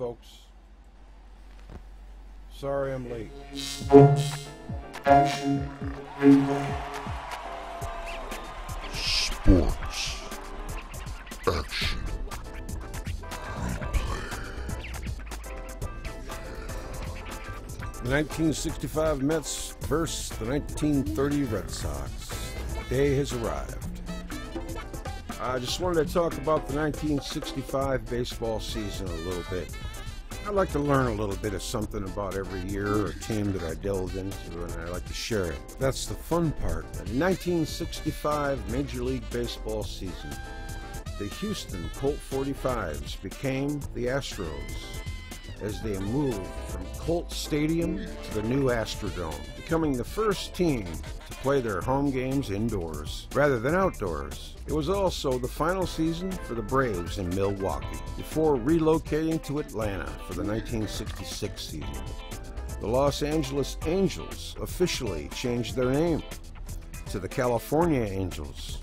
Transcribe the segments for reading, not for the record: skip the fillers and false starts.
folks. Sorry I'm late. Sports Action. 1965 Mets versus the 1930 Red Sox. The day has arrived. I just wanted to talk about the 1965 baseball season a little bit. I'd like to learn a little bit of something about every year or team that I delve into, and I like to share it. That's the fun part. The 1965 Major League Baseball season. The Houston Colt 45s became the Astros as they moved from Colt Stadium to the new Astrodome, becoming the first team to play their home games indoors rather than outdoors. It was also the final season for the Braves in Milwaukee before relocating to Atlanta for the 1966 season. The Los Angeles Angels officially changed their name to the California Angels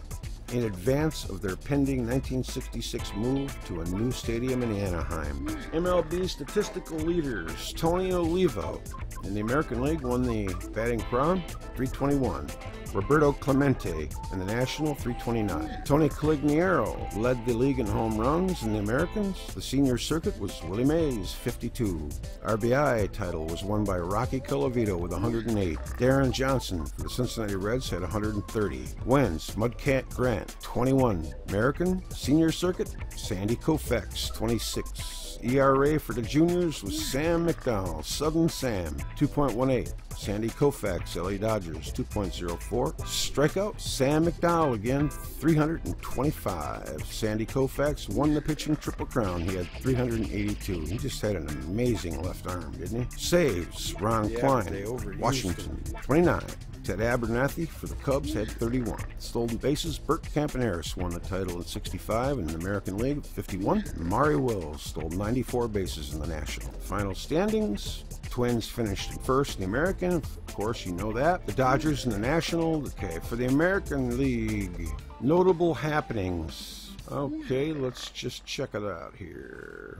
in advance of their pending 1966 move to a new stadium in Anaheim. MLB statistical leaders Tony Oliva in the American League won the batting crown, 321. Roberto Clemente in the National, 329. Tony Caligiero led the league in home runs in the Americans. The senior circuit was Willie Mays, 52. RBI title was won by Rocky Colavito with 108. Darren Johnson for the Cincinnati Reds had 130. Wins, Mudcat Grant, 21. American senior circuit, Sandy Koufax, 26. ERA for the juniors was Sam McDowell, Southern Sam, 2.18. Sandy Koufax, LA Dodgers, 2.04. Strikeout, Sam McDowell again, 325. Sandy Koufax won the pitching triple crown. He had 382. He just had an amazing left arm, didn't he? Saves, Ron Klein, Washington, 29. Ted Abernathy for the Cubs had 31. Stolen bases, Bert Campaneris won the title in 65 in the American League, 51. Maury Wills stole 94 bases in the National. Final standings, Twins finished in first in the American, of course you know that. The Dodgers in the National. Okay, for the American League, notable happenings. Okay, let's just check it out here.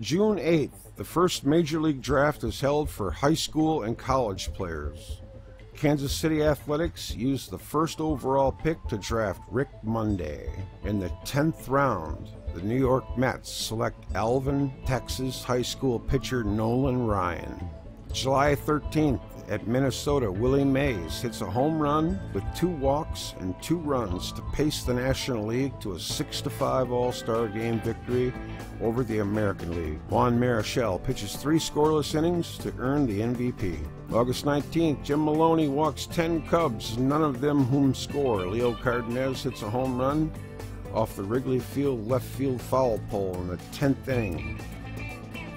June 8th, the first Major League Draft is held for high school and college players. Kansas City Athletics used the first overall pick to draft Rick Monday. In the 10th round, the New York Mets select Alvin, Texas high school pitcher Nolan Ryan. July 13th, at Minnesota, Willie Mays hits a home run with 2 walks and 2 runs to pace the National League to a 6-5 All-Star Game victory over the American League. Juan Marichal pitches 3 scoreless innings to earn the MVP. August 19th, Jim Maloney walks 10 Cubs, none of them whom score. Leo Cardenas hits a home run off the Wrigley Field left field foul pole in the 10th inning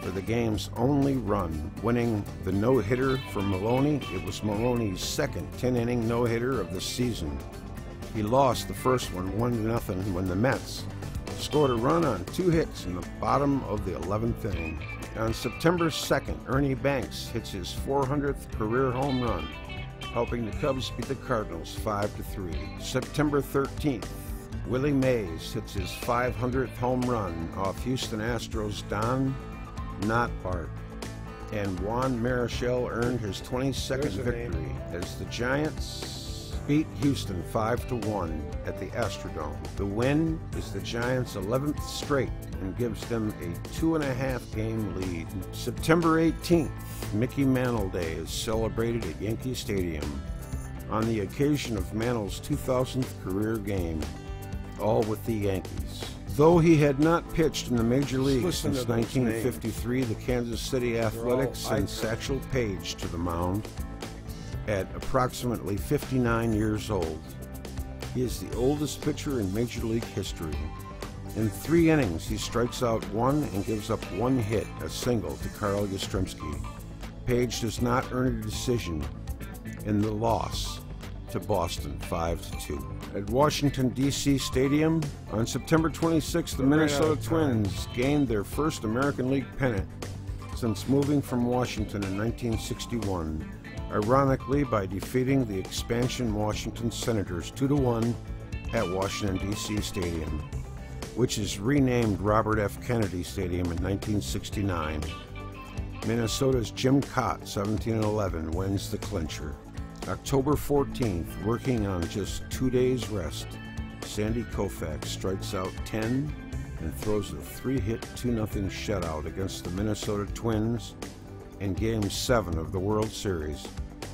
for the game's only run, winning the no-hitter for Maloney. It was Maloney's second 10-inning no-hitter of the season. He lost the first one 1-0 when the Mets scored a run on 2 hits in the bottom of the 11th inning. On September 2nd, Ernie Banks hits his 400th career home run, helping the Cubs beat the Cardinals 5-3. September 13th, Willie Mays hits his 500th home run off Houston Astros Don Not Bart, and Juan Marichal earned his 22nd victory as the Giants beat Houston 5-1 at the Astrodome. The win is the Giants' 11th straight and gives them a 2.5-game lead. September 18th, Mickey Mantle Day is celebrated at Yankee Stadium on the occasion of Mantle's 2000th career game, all with the Yankees. Though he had not pitched in the Major League since 1953, the Kansas City Athletics sent Satchel Paige to the mound at approximately 59 years old. He is the oldest pitcher in Major League history. In 3 innings, he strikes out 1 and gives up 1 hit, a single, to Carl Yastrzemski. Paige does not earn a decision in the loss to Boston 5-2. At Washington, D.C. Stadium, on September 26th, the Minnesota Twins gained their first American League pennant since moving from Washington in 1961, ironically by defeating the expansion Washington Senators 2-1 at Washington, D.C. Stadium. which is renamed Robert F. Kennedy Stadium in 1969. Minnesota's Jim Cott, 17-11, wins the clincher. October 14th, working on just 2 days rest, Sandy Koufax strikes out 10 and throws a 3-hit 2-0 shutout against the Minnesota Twins in Game 7 of the World Series,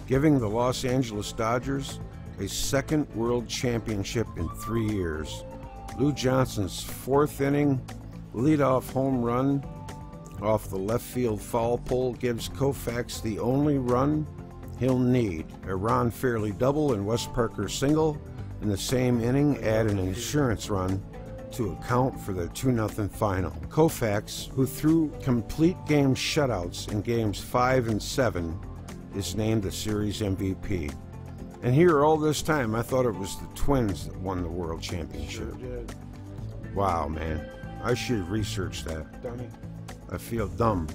giving the Los Angeles Dodgers a second World Championship in 3 years. Lou Johnson's 4th inning leadoff home run off the left field foul pole gives Koufax the only run he'll need. A Ron Fairley double and Wes Parker single in the same inning add an insurance run to account for the 2-0 final. Koufax, who threw complete game shutouts in games 5 and 7, is named the series MVP. And here all this time I thought it was the Twins that won the World Championship. Sure did. Wow, man. I should have researched that. Dummy. I feel dumb.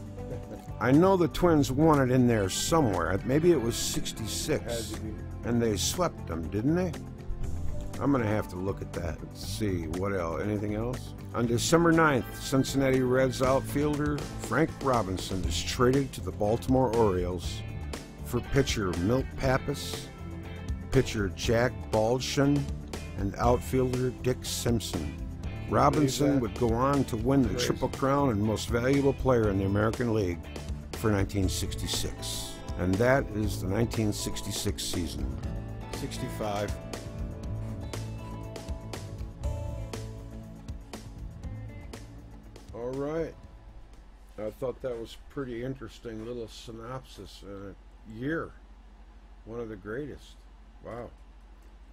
I know the Twins won it in there somewhere. Maybe it was 66. Had to be. And they swept them, didn't they? I'm going to have to look at that. Let's see. What else? Anything else? On December 9th, Cincinnati Reds outfielder Frank Robinson is traded to the Baltimore Orioles for pitcher Milt Pappas, pitcher Jack Baldwin, and outfielder Dick Simpson. Robinson would go on to win the Triple Crown and Most Valuable Player in the American League for 1966. And that is the 1966 season. 65. All right. I thought that was a pretty interesting little synopsis in a year. One of the greatest. Wow.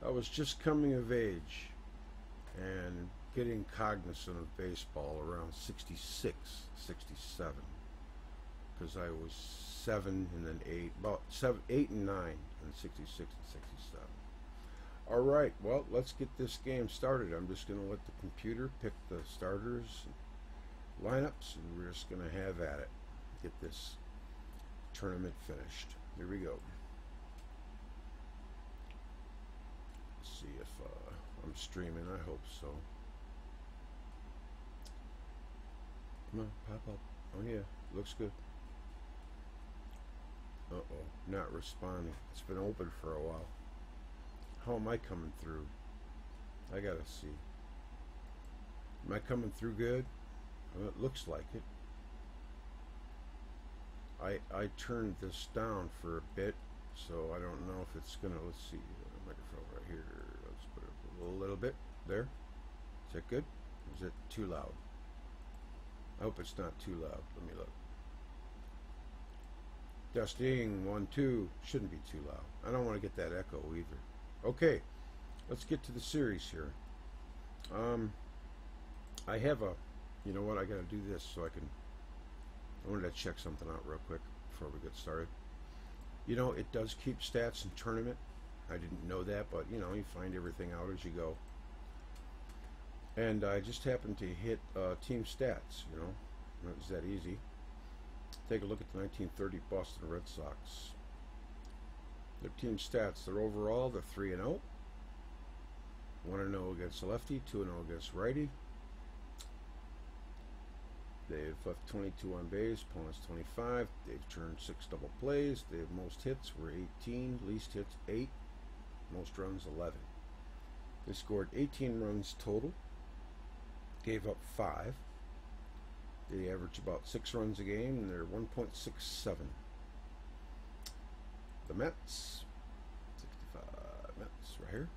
I was just coming of age and getting cognizant of baseball around 66, 67. Because I was 7 and then 8, about 7, 8 and 9, and 66 and 67. All right, well, let's get this game started. I'm just going to let the computer pick the starters, lineups, and we're just going to have at it. Get this tournament finished. Here we go. Let's see if I'm streaming. I hope so. Come on, pop up. Oh yeah, looks good. Uh-oh, not responding. It's been open for a while. How am I coming through? I gotta see. Am I coming through good? Well, it looks like it. I turned this down for a bit, so I don't know if it's gonna, let's see, the microphone right here. Let's put it up a little bit. There. Is that good? Or is it too loud? I hope it's not too loud. Let me look. Testing 1, 2. Shouldn't be too loud. I don't want to get that echo either. Okay, let's get to the series here. I have a, you know what? I got to do this so I wanted to check something out real quick before we get started. You know, it does keep stats in tournament. I didn't know that, but you know, you find everything out as you go. And I just happened to hit team stats, you know. It was that easy. Take a look at the 1930 Boston Red Sox. Their team stats, their overall, they're 3-0. 1-0 against lefty, 2-0 against righty. They've left 22 on base, opponents 25. They've turned 6 double plays. Their most hits were 18, least hits 8, most runs 11. They scored 18 runs total. Gave up 5. They average about 6 runs a game, and they're 1.67. The METS, 65 METS right here.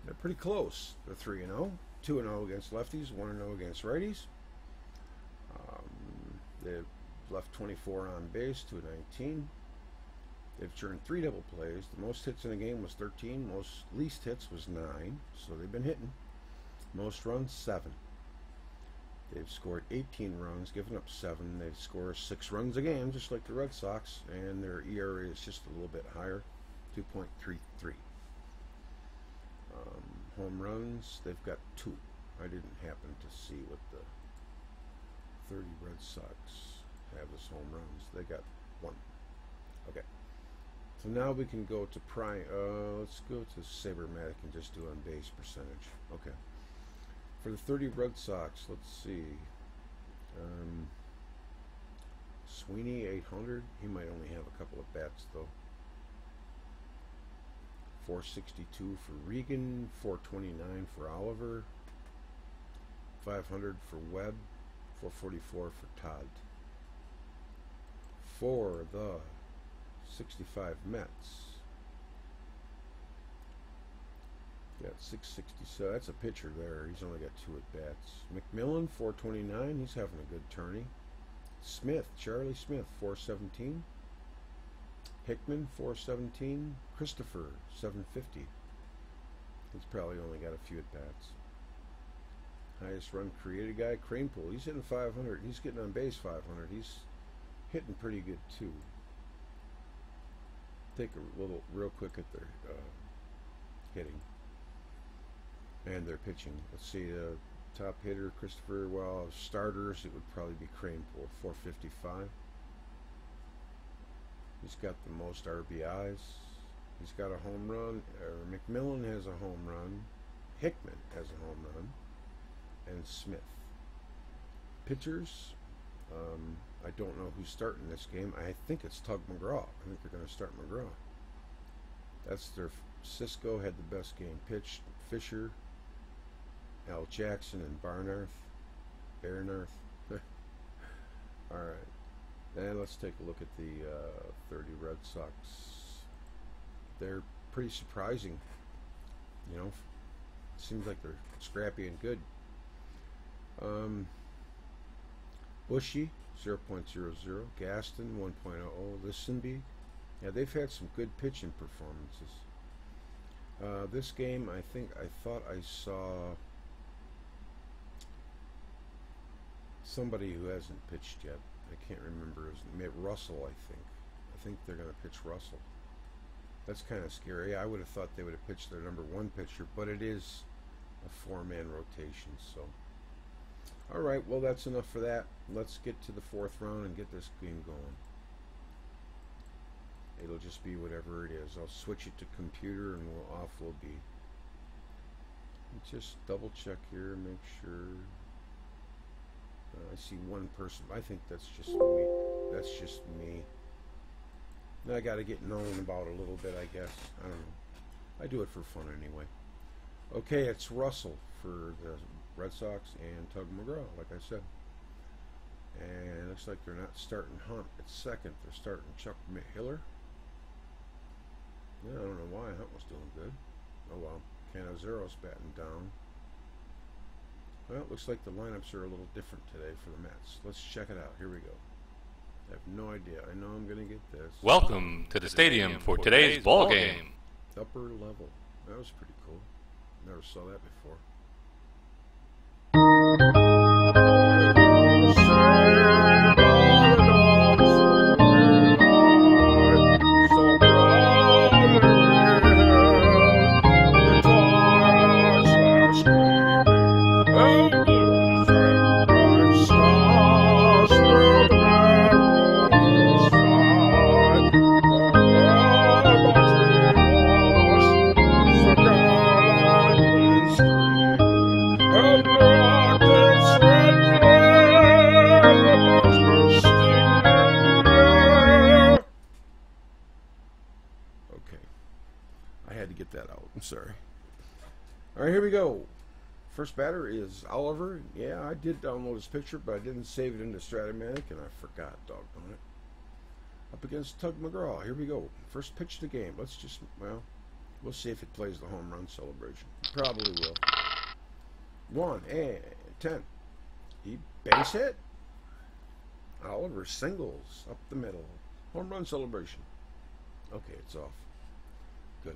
They're pretty close. They're 3-0, 2-0 against lefties, 1-0 against righties. They've left 24 on base, 219. They've turned 3 double plays. The most hits in a game was 13. Most least hits was 9. So they've been hitting. Most runs, 7. They've scored 18 runs, given up 7. They score 6 runs a game, just like the Red Sox, and their ERA is just a little bit higher, 2.33. Home runs, they've got 2. I didn't happen to see what the 30 Red Sox have as home runs. They got 1. Okay. So now we can go to let's go to Sabermatic and just do on base percentage. Okay. For the 30 Red Sox, let's see. Sweeney, 800. He might only have a couple of bats, though. 462 for Regan. 429 for Oliver. 500 for Webb. 444 for Todd. For the 65 Mets. Got 660, so that's a pitcher there. He's only got 2 at-bats. McMillan, 429. He's having a good tourney. Smith, Charlie Smith, 417. Hickman, 417. Christopher, 750. He's probably only got a few at-bats. Highest run created guy, Cranepool. He's hitting 500. He's getting on base 500. He's hitting pretty good, too. Take a little, real quick at their hitting. And their pitching. Let's see, top hitter, Christopher. Well, starters, it would probably be Cranepool, 455. He's got the most RBIs. He's got a home run. McMillan has a home run. Hickman has a home run. And Smith. Pitchers, I don't know who's starting this game. I think it's Tug McGraw. I think they're going to start McGraw. That's their... Cisco had the best game pitched. Fisher, Al Jackson, and Barnarth. Alright. And let's take a look at the 30 Red Sox. They're pretty surprising. You know, seems like they're scrappy and good. Bushy, 0.00. Gaston, 1.00. Listenby. Yeah, they've had some good pitching performances. This game, I thought I saw somebody who hasn't pitched yet. I can't remember his name. Russell, I think they're going to pitch Russell. That's kind of scary. I would have thought they would have pitched their number 1 pitcher, but it is a 4-man rotation. So, all right, well, that's enough for that. Let's get to the 4th round and get this game going. It'll just be whatever it is. I'll switch it to computer and we'll be. Just double check here, make sure. I see one person. I think that's just me. That's just me. Now I got to get known about a little bit, I guess. I don't know. I do it for fun anyway. Okay, it's Russell for the Red Sox and Tug McGraw, like I said. And it looks like they're not starting Hunt at second. They're starting Chuck Hiller. Yeah, I don't know why. Hunt was doing good. Oh well. Canazero's batting down. Well, it looks like the lineups are a little different today for the Mets. Let's check it out. Here we go. I have no idea. I know I'm going to get this. Welcome to the stadium for today's ball game. Upper level. That was pretty cool. Never saw that before. Sorry. All right, here we go. First batter is Oliver. Yeah, I did download his picture, but I didn't save it into Strat-o-Matic, and I forgot, doggone it. Up against Tug McGraw. Here we go. First pitch of the game. Let's just, well, we'll see if it plays the home run celebration. Probably will. 1 and 10. He base hit. Oliver singles up the middle. Home run celebration. Okay, it's off. Good.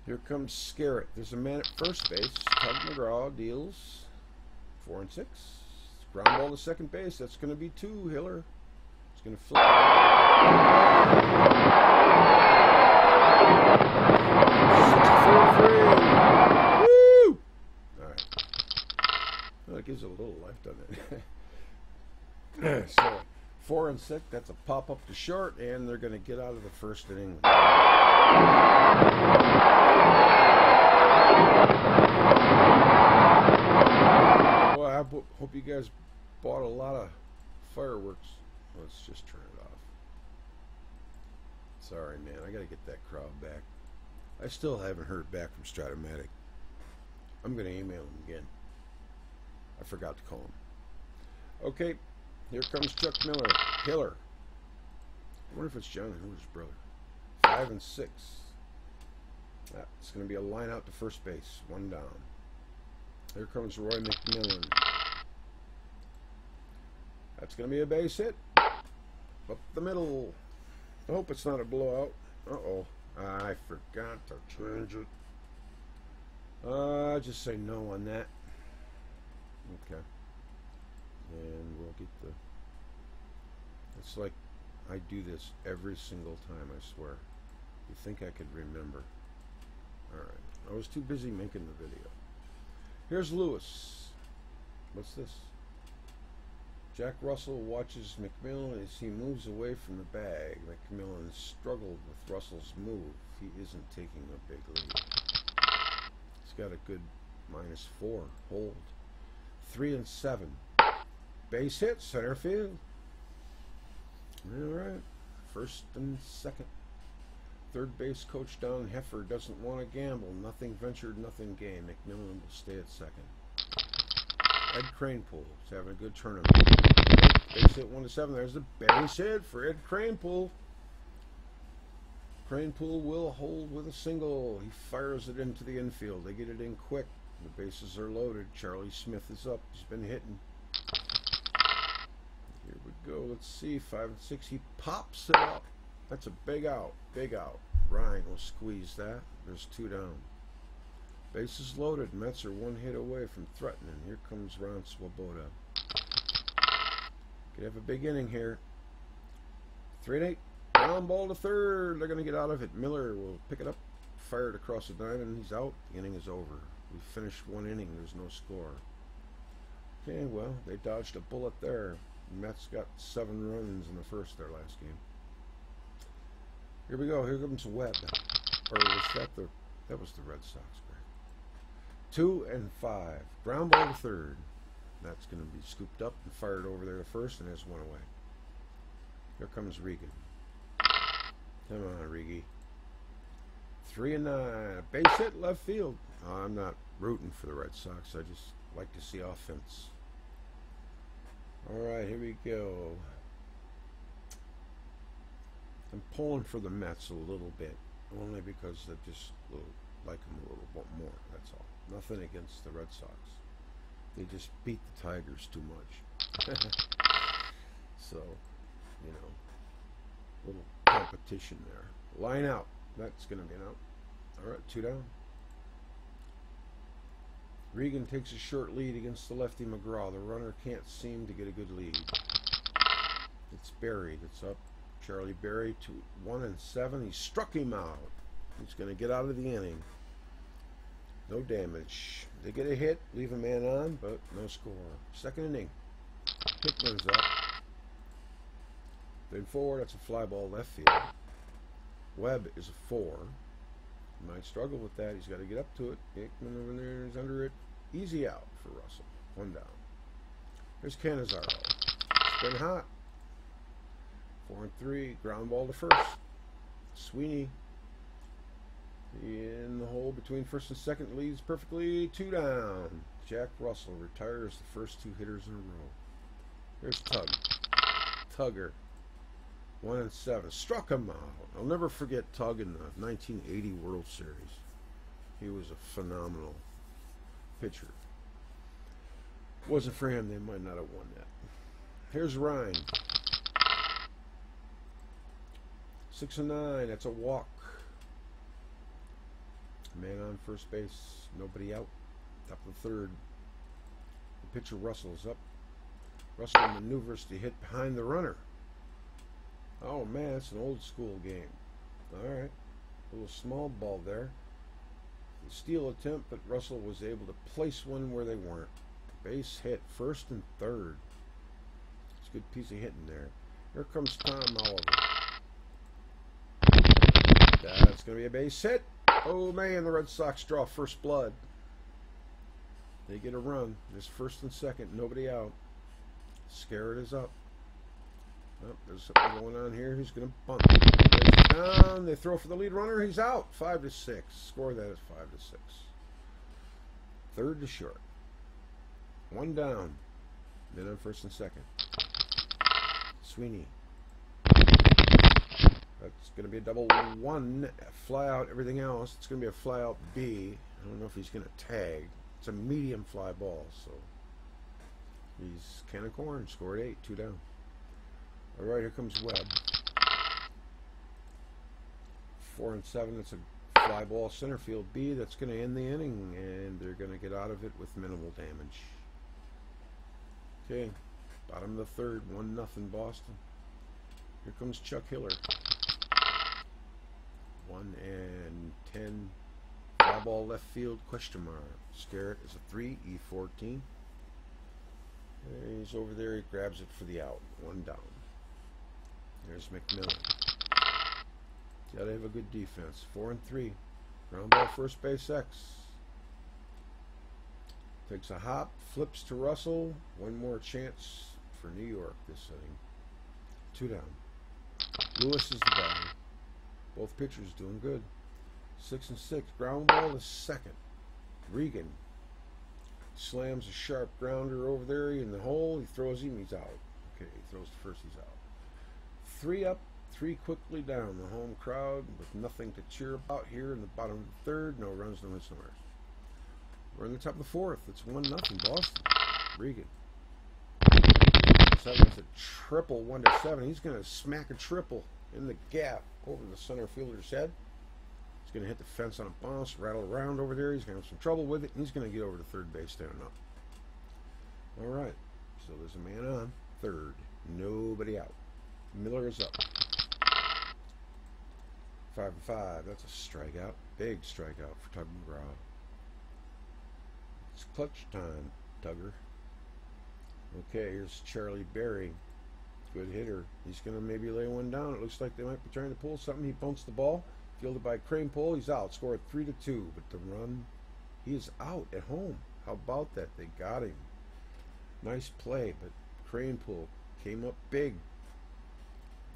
Here comes Scarrett. There's a man at first base. Tug McGraw deals 4 and 6. Ground ball to second base. That's going to be 2. Hiller. It's going to flip. Woo! All right. Well, it gives it a little life, doesn't it? So 4 and 6. That's a pop up to short, and they're going to get out of the first inning. I hope you guys bought a lot of fireworks. Let's just turn it off. Sorry, man. I got to get that crowd back. I still haven't heard back from Strat-o-Matic. I'm going to email him again. I forgot to call him. Okay, here comes Chuck Miller. Hiller. I wonder if it's John Hooter's brother. 5 and 6. That's going to be a line out to first base. 1 down. Here comes Roy McMillan. That's going to be a base hit. Up the middle. I hope it's not a blowout. Uh-oh. I forgot to change it. Just say no on that. Okay. And we'll get the... It's like I do this every single time, I swear. You think I could remember. Alright. I was too busy making the video. Here's Lewis. What's this? Jack Russell watches McMillan as he moves away from the bag. McMillan struggled with Russell's move. He isn't taking a big lead. He's got a good -4. Hold. 3 and 7. Base hit, center field. Alright. First and second. Third base coach Don Heffer doesn't want to gamble. Nothing ventured, nothing gained. McMillan will stay at second. Ed Kranepool is having a good tournament. Base hit 1 to 7. There's the base hit for Ed Kranepool. Kranepool will hold with a single. He fires it into the infield. They get it in quick. The bases are loaded. Charlie Smith is up. He's been hitting. Here we go. Let's see. 5 and 6. He pops it up. That's a big out. Big out. Ryan will squeeze that. There's 2 down. Bases loaded. Mets are 1 hit away from threatening. Here comes Ron Swoboda. Could have a big inning here. 3 and 8. Ground ball to third. They're going to get out of it. Miller will pick it up. Fired across the diamond. He's out. The inning is over. We finished 1 inning. There's no score. Okay, well, they dodged a bullet there. The Mets got 7 runs in the first their last game. Here we go. Here comes Webb. Or was that the... That was the Red Sox, Greg. 2 and 5. Ground ball to third. That's going to be scooped up and fired over there to first, and there's 1 away. Here comes Regan. Come on, Regie. 3 and 9. Base hit left field. I'm not rooting for the Red Sox. I just like to see offense. All right, here we go. I'm pulling for the Mets a little bit, only because I just like them a little bit more. That's all. Nothing against the Red Sox. They just beat the Tigers too much. So, you know, little competition there. Line out. That's going to be an out. All right, 2 down. Regan takes a short lead against the lefty McGraw. The runner can't seem to get a good lead. It's buried. It's up. Charlie Berry to 1 and 7. He struck him out. He's going to get out of the inning. No damage. They get a hit, leave a man on, but no score. Second inning. Hickman's up. Then 4. That's a fly ball left field. Webb is a 4. He might struggle with that. He's got to get up to it. Hickman over there is under it. Easy out for Russell. 1 down. Here's Canizaro. It's been hot. 4 and 3. Ground ball to first. Sweeney in the hole between first and second. Leads perfectly. 2 down. Jack Russell retires the first 2 hitters in a row. Here's Tug. Tugger. 1 and 7. Struck him out. I'll never forget Tug in the 1980 World Series. He was a phenomenal pitcher. Wasn't for him, they might not have won that. Here's Ryan. 6 and 9. That's a walk. Man on first base. Nobody out. Top of the third. The pitcher Russell's up. Russell maneuvers to hit behind the runner. Oh man, it's an old school game. Alright. A little small ball there. The steal attempt, but Russell was able to place one where they weren't. Base hit. First and third. It's a good piece of hitting there. Here comes Tom Oliver. That's going to be a base hit. Oh man, the Red Sox draw first blood. They get a run. There's first and second, nobody out. Scarrett is up. Oh, there's something going on here. He's going to bunt. There's it down. They throw for the lead runner. He's out. 5-6. Score that is 5-6. Third to short. One down. Then on first and second. Sweeney. That's going to be a double one. Fly out. Everything else. It's going to be a fly out B. I don't know if he's going to tag. It's a medium fly ball, so he's can of corn. Scored 8. 2 down. All right, here comes Webb. 4 and 7. It's a fly ball center field B. That's going to end the inning, and they're going to get out of it with minimal damage. Okay, bottom of the third, 1-0 Boston. Here comes Chuck Hiller. 1 and 10. Fly ball left field, question mark. Scarrett is a 3, E14. He's over there, he grabs it for the out. 1 down. There's McMillan. Gotta have a good defense. 4 and 3. Ground ball first base X. Takes a hop, flips to Russell. One more chance for New York this inning. 2 down. Lewis is the batter. Both pitchers doing good. 6 and 6. Ground ball to second. Regan slams a sharp grounder over there in the hole. He throws him. He's out. Okay, he throws to first. He's out. 3 up, 3 quickly down. The home crowd with nothing to cheer about here in the bottom of the third. No runs, no hits, no errors. We're in the top of the fourth. It's 1-0 Boston. Regan. 7 is a triple, 1-7. He's going to smack a triple in the gap over the center fielder's head. He's going to hit the fence on a bounce, rattle around over there. He's going to have some trouble with it, and he's going to get over to third base standing up. All right. So there's a man on third. Nobody out. Miller is up. 5 and 5. That's a strikeout. Big strikeout for Tug McGraw. It's clutch time, Tugger. Okay, here's Charlie Berry. Good hitter. He's going to maybe lay one down. It looks like they might be trying to pull something. He bunts the ball. Fielded by Cranepole. He's out. Scored 3-2. But the run, he is out at home. How about that? They got him. Nice play, but Cranepole came up big.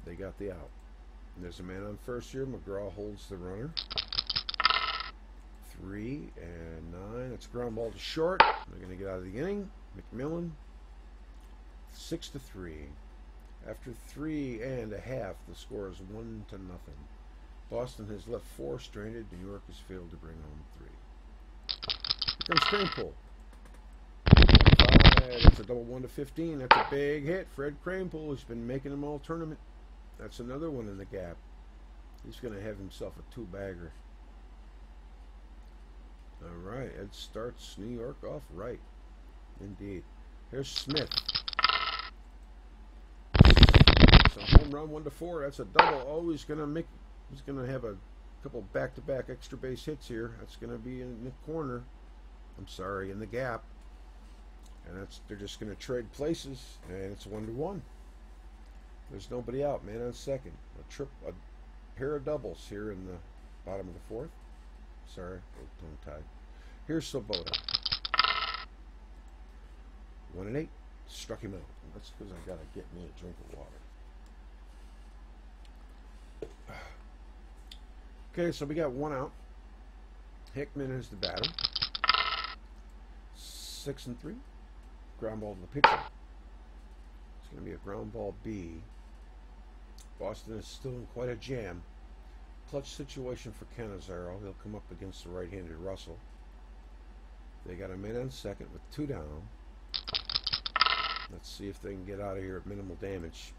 They got the out. And there's a man on first here. McGraw holds the runner. 3 and 9. It's a ground ball to short. They're going to get out of the inning. McMillan. 6-3. After 3 and a half, the score is 1-0. Boston has left 4 stranded. New York has failed to bring home 3. Here comes Cranepole. 5. That's a double 1-15. That's a big hit. Fred Cranepole has been making them all tournament. That's another one in the gap. He's going to have himself a 2-bagger. All right, Ed starts New York off right. Indeed. Here's Smith. It's a home run, 1-4. That's a double. Oh, he's going to have a couple back-to-back extra base hits here. That's going to be in the corner. I'm sorry, in the gap. And they're just going to trade places, and it's 1-1. There's nobody out. Man on second. A pair of doubles here in the bottom of the fourth. Sorry, tongue-tied. Here's Svoboda. 1 and 8. Struck him out. That's because I gotta get me a drink of water. Okay, so we got 1 out. Hickman is the batter. 6 and 3. Ground ball to the pitcher. It's gonna be a ground ball B. Boston is still in quite a jam. Clutch situation for Cannizzaro. He'll come up against the right-handed Russell. They got a man on second with 2 down. Let's see if they can get out of here at minimal damage.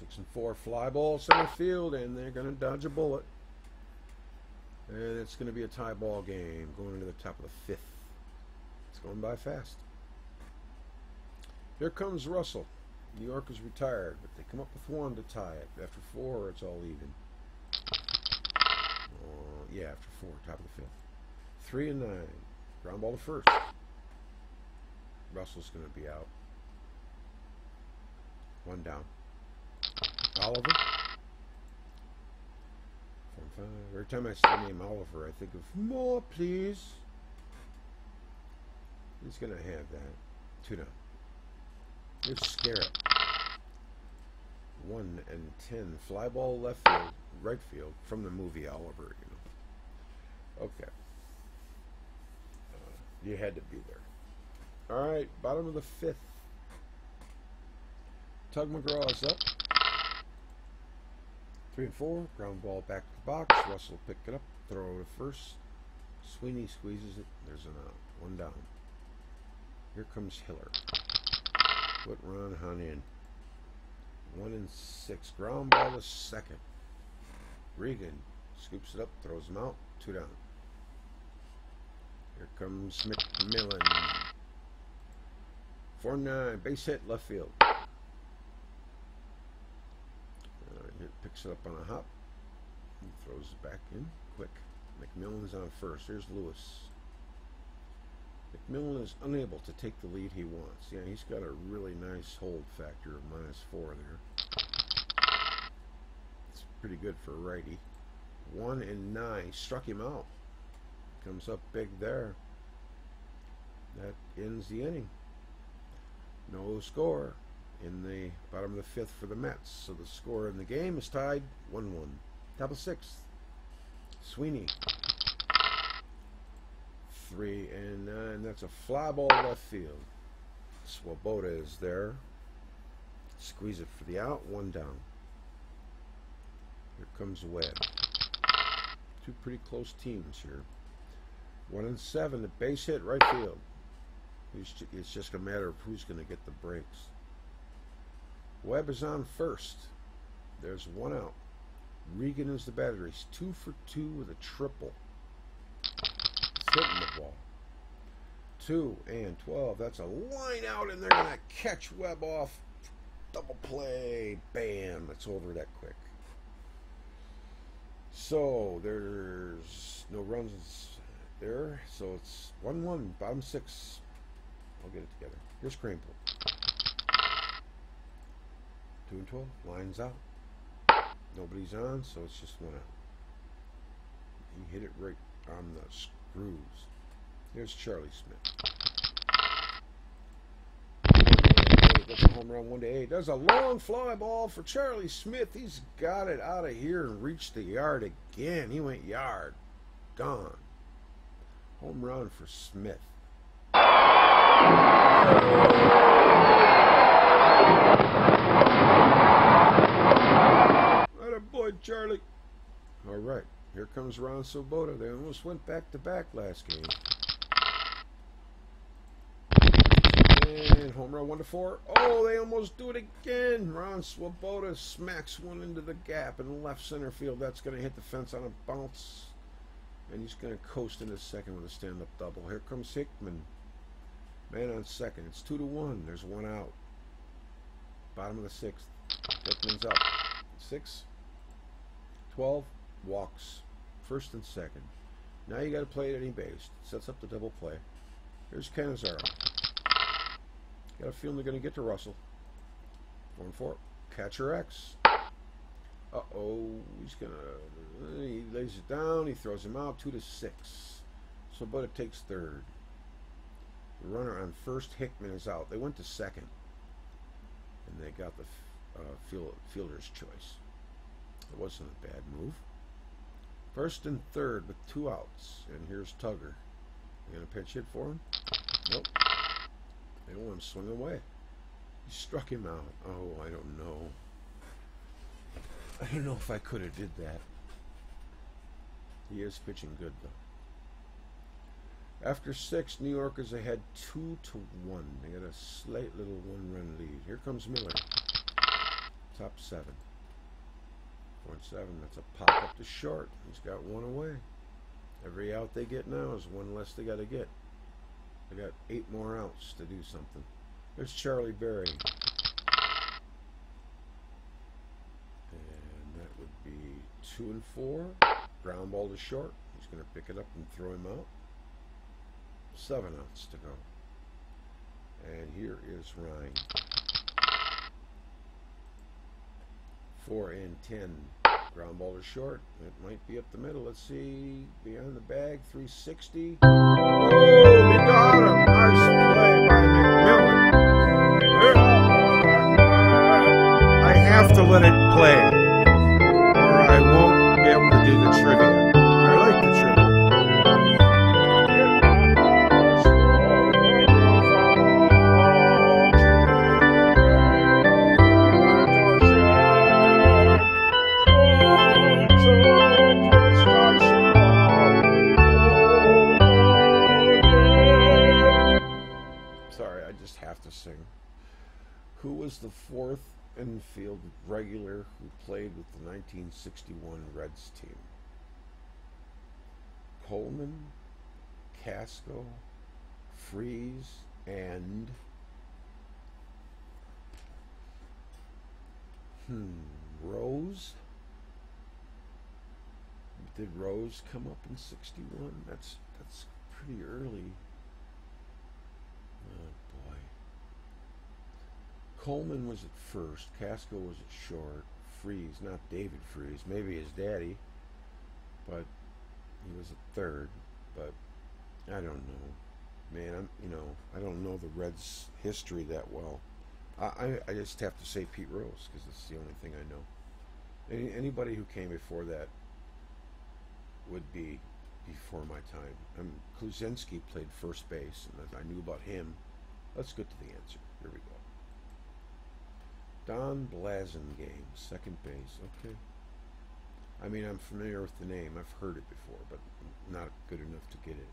6 and 4, fly ball center field, and they're going to dodge a bullet. And it's going to be a tie ball game going into the top of the 5th. It's going by fast. Here comes Russell. New York is retired, but they come up with 1 to tie it. After 4, it's all even. Yeah, after 4, top of the 5th. 3 and 9. Ground ball to first. Russell's going to be out. 1 down. Oliver. 4 and 5. Every time I see the name Oliver, I think of more, please. He's going to have that. 2 down. Here's Scarab. 1 and 10. Fly ball left field, right field from the movie Oliver, you know. Okay. You had to be there. All right, bottom of the 5th. Tug McGraw is up. 3 and 4. Ground ball back to the box. Russell pick it up. Throw to first. Sweeney squeezes it. There's an out. 1 down. Here comes Hiller. Put Ron Hunt in. 1 and 6. Ground ball to second. Regan scoops it up. Throws him out. 2 down. Here comes McMillan. 4-9. Base hit. Left field. Picks it up on a hop. He throws it back in quick. McMillan's on first. Here's Lewis. McMillan is unable to take the lead he wants. Yeah, he's got a really nice hold factor of -4 there. It's pretty good for a righty. 1 and 9. Struck him out. Comes up big there. That ends the inning. No score in the bottom of the 5th for the Mets. So the score in the game is tied 1-1. Top of 6th. Sweeney. 3 and 9. That's a fly ball left field. Swoboda is there. Squeeze it for the out. 1 down. Here comes Webb. 2 pretty close teams here. 1 and 7. The base hit right field. It's just a matter of who's going to get the breaks. Webb is on first. There's 1 out. Regan is the batter. He's 2 for 2 with a triple. He's hitting the ball. 2 and 12. That's a line out, and they're going to catch Webb off. Double play. Bam. It's over that quick. So there's no runs there. So it's 1-1. Bottom 6. I'll get it together. Here's Crankle. 2 and 12. Lines out. Nobody's on, so it's just 1 out. He hit it right on the screws. Here's Charlie Smith. That's a home run 1-8. There's a long fly ball for Charlie Smith. He's got it out of here and reached the yard again. He went yard. Gone. Home run for Smith. Boy, Charlie. All right, here comes Ron Swoboda. They almost went back-to-back last game. And home run 1-4. Oh, they almost do it again. Ron Swoboda smacks one into the gap in left center field. That's going to hit the fence on a bounce. And he's going to coast into second with a stand-up double. Here comes Hickman. Man on second. It's 2-1. There's 1 out. Bottom of the 6th. Hickman's up. 6. 12. Walks. First and second. Now you got to play at any base. Sets up the double play. Here's Canizaro. Got a feeling they're going to get to Russell. 1-4. Catcher X. Uh-oh. He lays it down. He throws him out. 2-6. Swoboda takes third. The runner on first, Hickman, is out. They went to second. And they got the fielder's choice. It wasn't a bad move. First and third with 2 outs. And here's Tugger. You going to pinch hit for him? Nope. They want him to swing away. He struck him out. Oh, I don't know. I don't know if I could have did that. He is pitching good, though. After 6, New York is ahead 2-1. They got a slight little 1-run lead. Here comes Miller. Top 7. 4-7. That's a pop up to short. He's got 1 away. Every out they get now is 1 less they got to get. They got 8 more outs to do something. There's Charlie Berry. And that would be 2 and 4. Ground ball to short. He's going to pick it up and throw him out. 7 outs to go. And here is Ryan. 4 and 10. Ground ball to short. It might be up the middle. Let's see. Beyond the bag. 360. Oh, we got him. Nice let it play, or I won't be able to do the trivia. I like the trivia. Sorry, I just have to sing. Who was the fourth infield regular who played with the 1961 Reds team? Coleman, Casco, Freeze, and Rose? Did Rose come up in 61? That's pretty early. Oh boy. Coleman was at first, Casco was at short, Freeze, not David Freeze, maybe his daddy, but he was at third. But I don't know, man. I don't know the Reds' history that well. I just have to say Pete Rose because it's the only thing I know. Anybody who came before that would be before my time. Kluzinski played first base, and I knew about him. Let's get to the answer. Here we go. Don Blasingame, second base. Okay. I mean, I'm familiar with the name. I've heard it before, but not good enough to get it.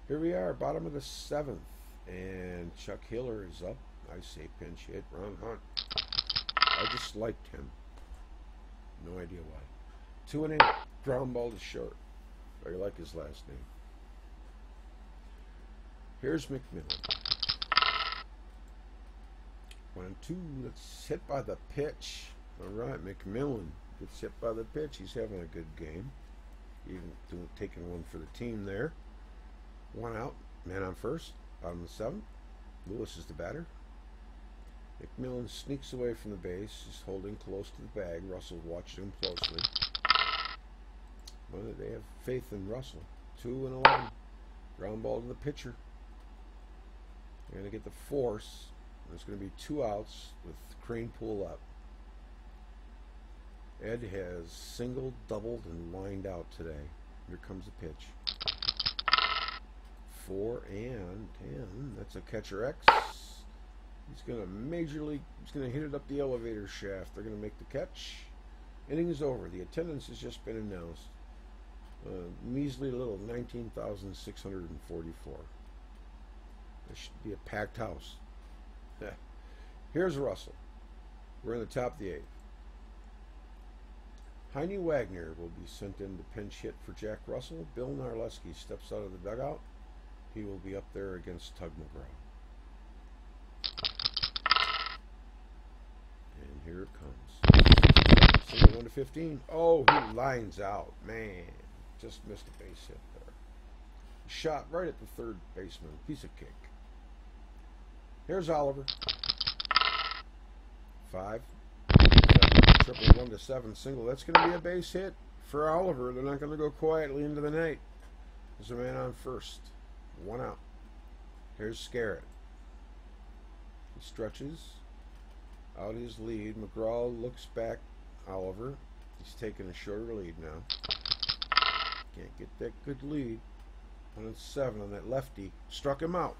Here we are, bottom of the seventh, and Chuck Hiller is up. I say pinch hit. Ron Hunt. I just liked him. No idea why. 2 and 8. Ground ball to short. I like his last name. Here's McMillan. 1-2. That's hit by the pitch. All right, McMillan gets hit by the pitch. He's having a good game. Even taking one for the team there. 1 out. Man on first. Bottom of the seventh. Lewis is the batter. McMillan sneaks away from the base. He's holding close to the bag. Russell watching him closely. Well, they have faith in Russell. 2 and 11. Ground ball to the pitcher. They're going to get the force. There's going to be 2 outs with Crane pull up. Ed has singled, doubled, and lined out today. Here comes the pitch. 4 and 10. That's a catcher X. He's going to hit it up the elevator shaft. They're going to make the catch. Inning is over. The attendance has just been announced. Measly little 19,644. There should be a packed house. Here's Russell. We're in the top of the 8th. Heine Wagner will be sent in to pinch hit for Jack Russell. Bill Narleski steps out of the dugout. He will be up there against Tug McGraw. And here it comes. Single 1-15. Oh, he lines out. Man, just missed a base hit there. Shot right at the third baseman. Piece of cake. Here's Oliver. 5. Triple 1-7 single. That's going to be a base hit for Oliver. They're not going to go quietly into the night. There's a man on first. 1 out. Here's Scarrett. He stretches out his lead. McGraw looks back. Oliver. He's taking a shorter lead now. Can't get that good lead. 1-7 on that lefty. Struck him out.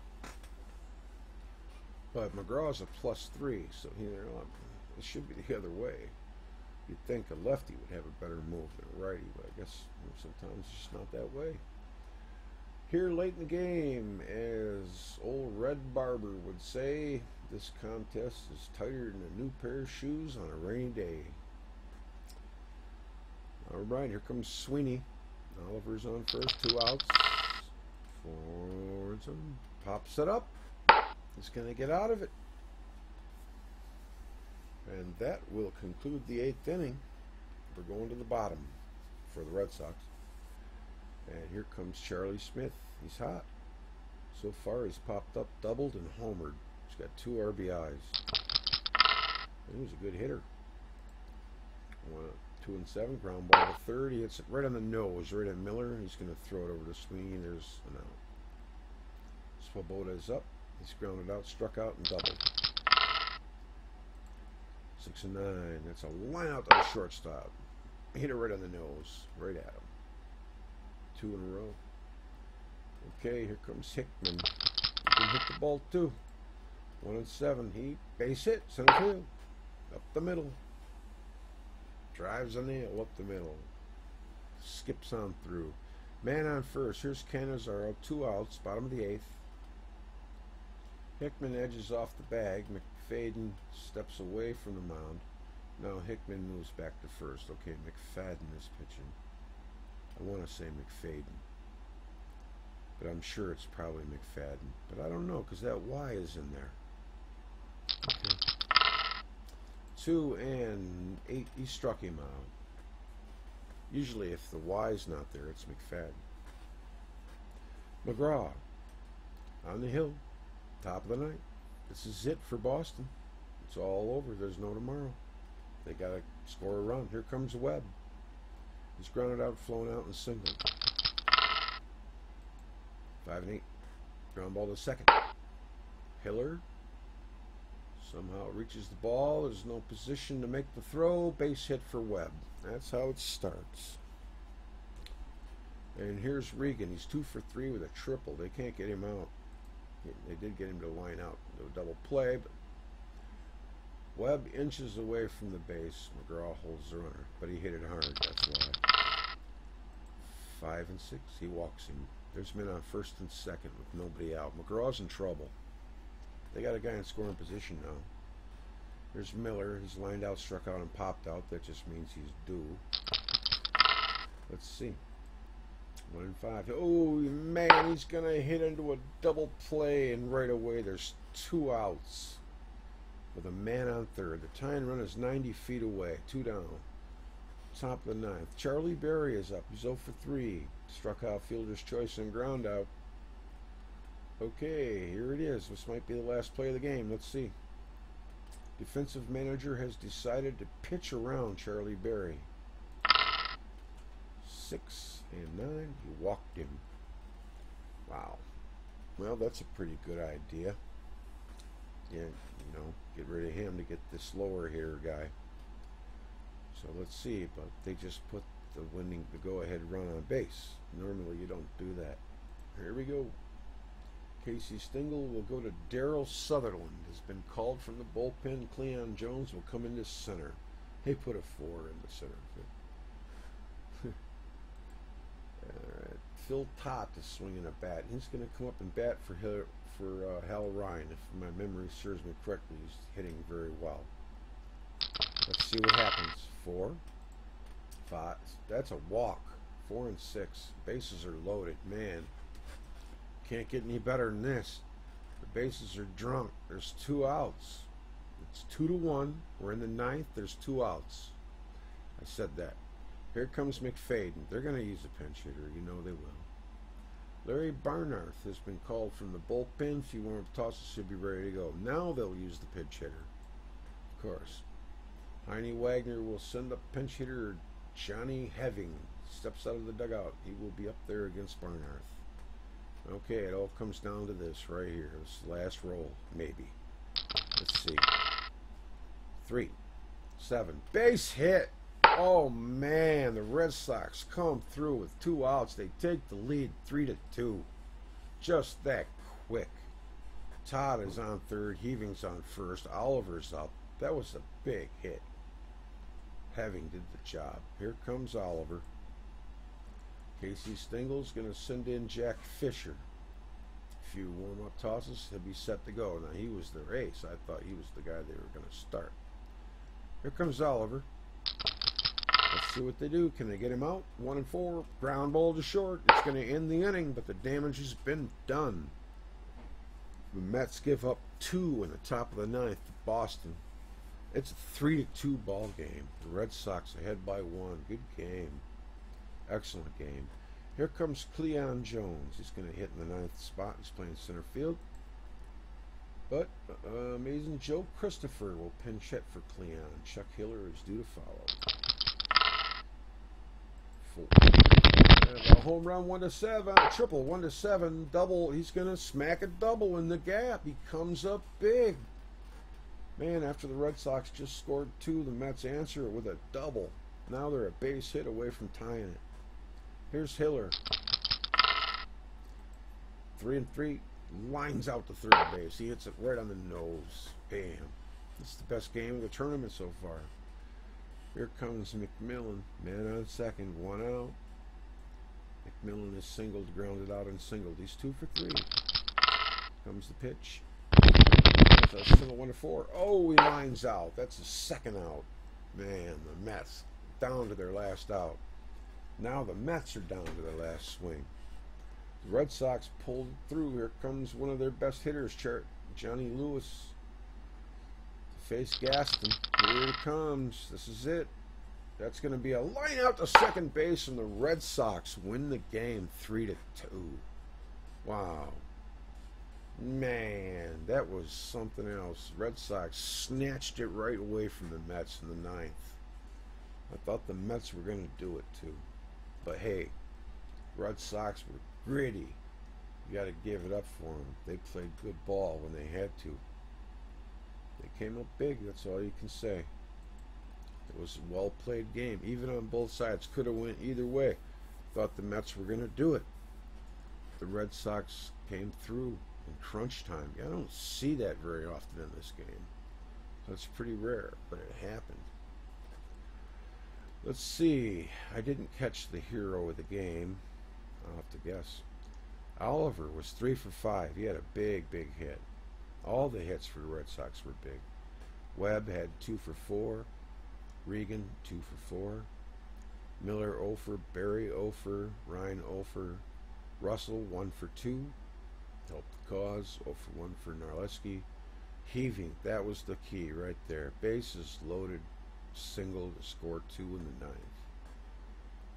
But McGraw's a +3, so it should be the other way. You'd think a lefty would have a better move than a righty, but I guess sometimes it's just not that way. Here late in the game, as old Red Barber would say, this contest is tighter than a new pair of shoes on a rainy day. All right, here comes Sweeney. Oliver's on first, 2 outs. Forwards him, pops it up. He's going to get out of it. And that will conclude the 8th inning. We're going to the bottom for the Red Sox. And here comes Charlie Smith. He's hot. So far, he's popped up, doubled, and homered. He's got 2 RBIs. And he was a good hitter. 2-7, ground ball to third. He hits it right on the nose, right at Miller. He's going to throw it over to Sweeney. There's an out. Swoboda is up. He's grounded out, struck out, and doubled. 6 and 9. That's a line out to the shortstop. Hit it right on the nose. Right at him. 2 in a row. Okay, here comes Hickman. He can hit the ball too. 1 and 7. He base hit. Center field. Up the middle. Drives a nail up the middle. Skips on through. Man on first. Here's Canizaro. 2 outs. Bottom of the 8th. Hickman edges off the bag. McFadden steps away from the mound. Now Hickman moves back to first. Okay, McFadden is pitching. I want to say McFadden, but I'm sure it's probably McFadden. But I don't know because that Y is in there. Okay. 2 and 8. He struck him out. Usually, if the Y's not there, it's McFadden. McGraw on the hill. Top of the ninth. This is it for Boston. It's all over. There's no tomorrow. They got to score a run. Here comes Webb. He's grounded out, flown out, and single. 5 and 8. Ground ball to second. Hiller somehow reaches the ball. There's no position to make the throw. Base hit for Webb. That's how it starts. And here's Regan. He's 2 for 3 with a triple. They can't get him out. They did get him to line out, do a double play, but Webb inches away from the base. McGraw holds the runner, but he hit it hard. That's why. 5 and 6. He walks him. There's men on first and second with nobody out. McGraw's in trouble. They got a guy in scoring position now. There's Miller. He's lined out, struck out, and popped out. That just means he's due. Let's see. 1 and 5. Oh, man, he's going to hit into a double play, and right away there's 2 outs with a man on third. The tying run is 90 feet away. 2 down. Top of the 9th. Charlie Berry is up. He's 0 for 3. Struck out fielder's choice and ground out. Okay, here it is. This might be the last play of the game. Let's see. Defensive manager has decided to pitch around Charlie Berry. 6 and 9. He walked him. Wow. Well, that's a pretty good idea. Yeah, you know, get rid of him to get this lower hitter guy. So let's see, but they just put the go-ahead run on base. Normally you don't do that. Here we go. Casey Stengel will go to Darryl Sutherland. Has been called from the bullpen. Cleon Jones will come into center. They put a 4 in the center. All right. Phil Tott is swinging a bat. He's going to come up and bat for Hal Ryan. If my memory serves me correctly, he's hitting very well. Let's see what happens. 4, 5. That's a walk. 4 and 6. Bases are loaded. Man, can't get any better than this. The bases are drunk. There's 2 outs. It's 2 to 1. We're in the 9th. There's 2 outs. I said that. Here comes McFadden. They're going to use a pinch hitter. You know they will. Larry Barnarth has been called from the bullpen. Few warm tosses should be ready to go. Now they'll use the pinch hitter. Of course. Heine Wagner will send up pinch hitter Johnny Heving. Steps out of the dugout. He will be up there against Barnarth. Okay, it all comes down to this right here. This last roll, maybe. Let's see. 3, 7. Base hit. Oh, man. The Red Sox come through with 2 outs. They take the lead 3 to 2. Just that quick. Todd is on third. Heaving's on first. Oliver's up. That was a big hit. Heving did the job. Here comes Oliver. Casey Stengel's going to send in Jack Fisher. A few warm-up tosses. He'll be set to go. Now, he was their ace. I thought he was the guy they were going to start. Here comes Oliver. Let's see what they do. Can they get him out? 1 and 4. Ground ball to short. It's going to end the inning, but the damage has been done. The Mets give up 2 in the top of the 9th to Boston. It's a 3 to 2 ball game. The Red Sox ahead by 1. Good game. Excellent game. Here comes Cleon Jones. He's going to hit in the 9th spot. He's playing center field. But amazing Joe Christopher will pinch hit for Cleon. Chuck Hiller is due to follow. 4. A home run 1 to 7. A triple 1 to 7. Double. He's going to smack a double in the gap. He comes up big. Man, after the Red Sox just scored 2, the Mets answer it with a double. Now they're a base hit away from tying it. Here's Hiller. 3-3. Lines out to third base. He hits it right on the nose. Bam. This is the best game of the tournament so far. Here comes McMillan. Man on second. 1 out. McMillan is singled, grounded out, and singled. He's 2 for 3. Comes the pitch. That's a single 1-4. Oh, he lines out. That's the second out. Man, the Mets down to their last out. Now the Mets are down to their last swing. The Red Sox pulled through. Here comes one of their best hitters, Johnny Lewis, to face Gaston. Here it comes. This is it. That's going to be a line out to second base, and the Red Sox win the game 3-2. Wow. Man, that was something else. Red Sox snatched it right away from the Mets in the 9th. I thought the Mets were going to do it too. But hey, Red Sox were gritty. You got to give it up for them. They played good ball when they had to. They came up big, that's all you can say. It was a well-played game. Even on both sides, could have went either way. Thought the Mets were going to do it. The Red Sox came through in crunch time. I don't see that very often in this game. That's pretty rare, but it happened. Let's see. I didn't catch the hero of the game. I'll have to guess. Oliver was 3 for 5. He had a big hit. All the hits for the Red Sox were big. Webb had 2 for 4. Regan 2 for 4. Miller 0 for. Berry 0 for. Ryan 0 for. Russell 1 for 2. Helped the cause. 0 for 1 for Narleski. Heaving, that was the key right there. Bases loaded, single to score 2 in the 9th.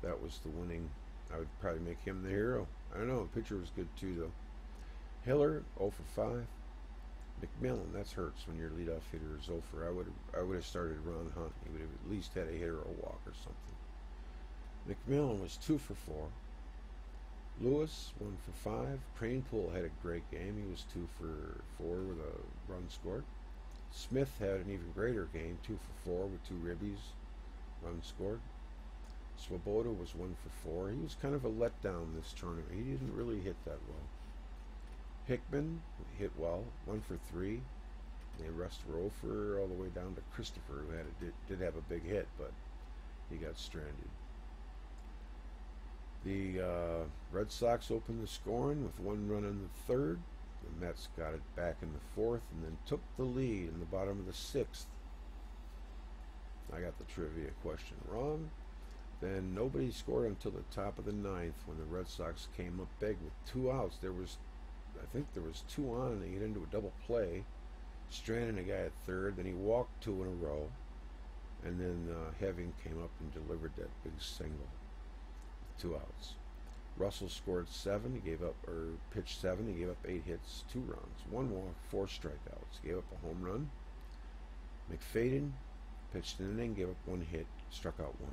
That was the winning. I would probably make him the hero. I don't know, the pitcher was good too though. Hiller 0 for 5. McMillan, that hurts when your leadoff hitter is 0 for. I would have started Ron Hunt. He would have at least had a hit or a walk or something. McMillan was 2 for 4. Lewis 1 for 5. Cranepool had a great game. He was 2 for 4 with a run scored. Smith had an even greater game, 2 for 4 with 2 ribbies, run scored. Swoboda was 1 for 4. He was kind of a letdown this tournament. He didn't really hit that well. Hickman hit well, 1 for 3. The rest were 0 for, all the way down to Christopher, who did have a big hit, but he got stranded. The Red Sox opened the scoring with 1 run in the 3rd. The Mets got it back in the 4th and then took the lead in the bottom of the 6th. I got the trivia question wrong. Then nobody scored until the top of the 9th when the Red Sox came up big with 2 outs. I think there was 2 on, and they get into a double play, stranding a guy at 3rd. Then he walked 2 in a row, and then Heving came up and delivered that big single. 2 outs. Russell scored 7. He gave up, or pitched 7. He gave up 8 hits, 2 runs, 1 walk, 4 strikeouts. Gave up a home run. McFadden pitched an inning, gave up 1 hit, struck out 1.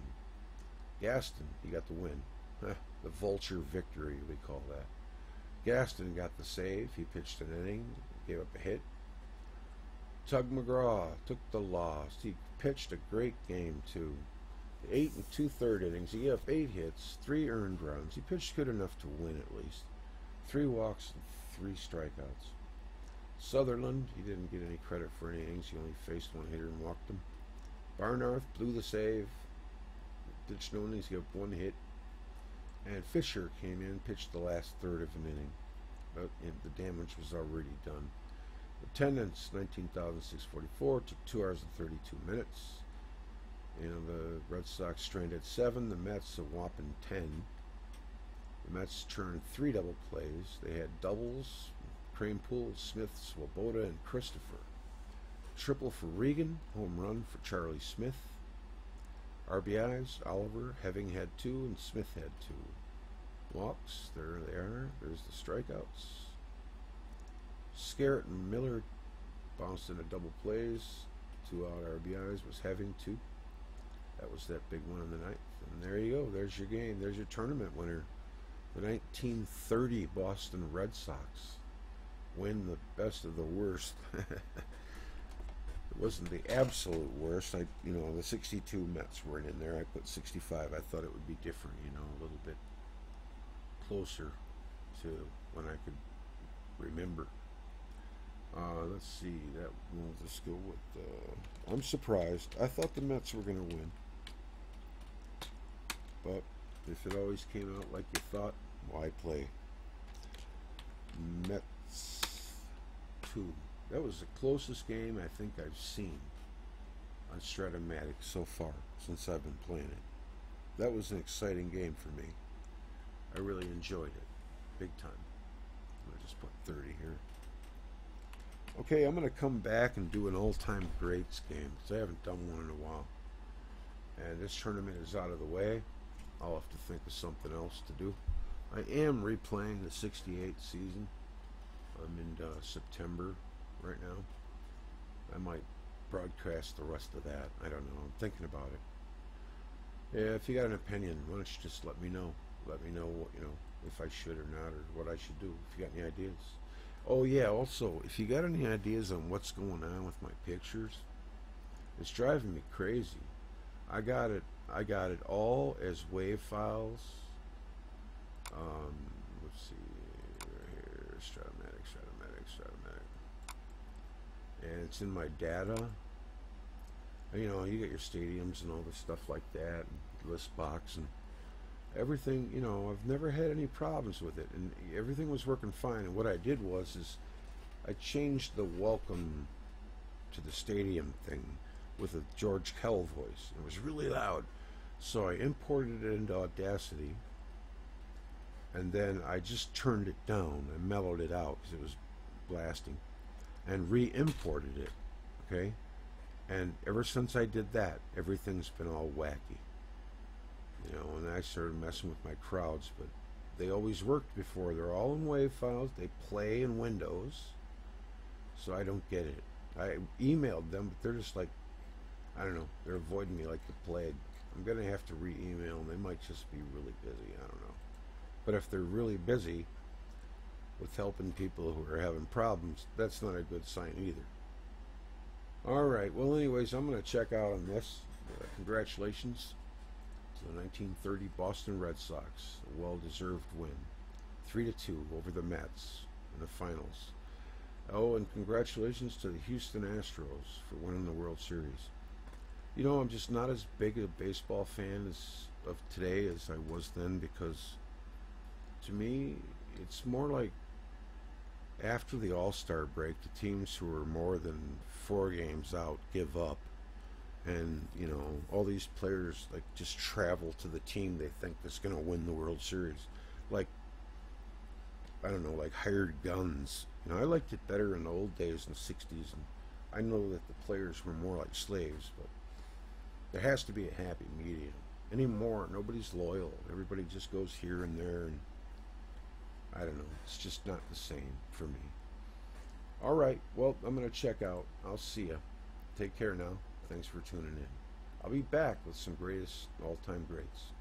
Gaston, he got the win. The vulture victory, we call that. Gaston got the save. He pitched an inning, gave up a hit. Tug McGraw took the loss. He pitched a great game too. 8 2/3 innings. He gave up 8 hits, 3 earned runs. He pitched good enough to win at least. 3 walks and 3 strikeouts. Sutherland, he didn't get any credit for any innings. He only faced 1 hitter and walked him. Barnard blew the save. Pitched no innings. He gave up 1 hit. And Fisher came in, pitched the last 1/3 of an inning. But the damage was already done. Attendance, 19,644, took 2 hours and 32 minutes. And the Red Sox stranded 7, the Mets a whopping 10. The Mets turned 3 double plays. They had doubles, Cranepool, Smith, Swoboda, and Christopher. Triple for Regan, home run for Charlie Smith. RBIs, Oliver, Heving had 2, and Smith had 2. Walks, there they are. There's the strikeouts. Scarrett and Miller bounced into double plays. 2 out RBIs was Heving 2. That was that big one in the 9th. And there you go. There's your game. There's your tournament winner. The 1930 Boston Red Sox win the best of the worst. It wasn't the absolute worst. The 62 Mets weren't in there. I put 65. I thought it would be different, a little bit closer to when I could remember. Let's see. We'll just go with. I'm surprised. I thought the Mets were going to win, but if it always came out like you thought, why play? Mets 2. That was the closest game I think I've seen on Strat-o-Matic so far since I've been playing it. That was an exciting game for me. I really enjoyed it, big time. I just put 30 here. Okay, I'm going to come back and do an all-time greats game because I haven't done one in a while. And this tournament is out of the way. I'll have to think of something else to do. I am replaying the 68 season. I'm in September right now. I might broadcast the rest of that. I don't know. I'm thinking about it. Yeah, if you got an opinion, why don't you just let me know. Let me know what, if I should or not, or what I should do. If you got any ideas. Oh yeah, also, if you got any ideas on what's going on with my pictures, it's driving me crazy. I got it all as WAV files. Let's see right here, Strat-o-Matic, and it's in my data. You get your stadiums and all the stuff like that, and list box and everything. I've never had any problems with it, and everything was working fine. And what I did is I changed the welcome to the stadium thing with a George Kell voice. It was really loud, so I imported it into Audacity, and then I just turned it down. I mellowed it out because it was blasting, and re-imported it. Okay, and ever since I did that, everything's been all wacky. And I started messing with my crowds, but they always worked before. They're all in WAV files. They play in Windows, so I don't get it. I emailed them, but they're just like, I don't know, they're avoiding me like the plague. I'm going to have to re-email them. They might just be really busy. I don't know. But if they're really busy with helping people who are having problems, that's not a good sign either. Alright, well anyways, I'm going to check out on this. Congratulations to the 1930 Boston Red Sox. A well-deserved win. 3-2 over the Mets in the finals. Oh, and congratulations to the Houston Astros for winning the World Series. I'm just not as big a baseball fan of today as I was then, because to me, it's more like after the All-Star break, the teams who are more than 4 games out give up. And, all these players, just travel to the team they think is going to win the World Series. Like, I don't know, like hired guns. I liked it better in the old days in the 60s. And I know that the players were more like slaves, but there has to be a happy medium. Anymore, nobody's loyal. Everybody just goes here and there, and I don't know. It's just not the same for me. Alright, well, I'm going to check out. I'll see ya. Take care now. Thanks for tuning in. I'll be back with some greatest all-time greats.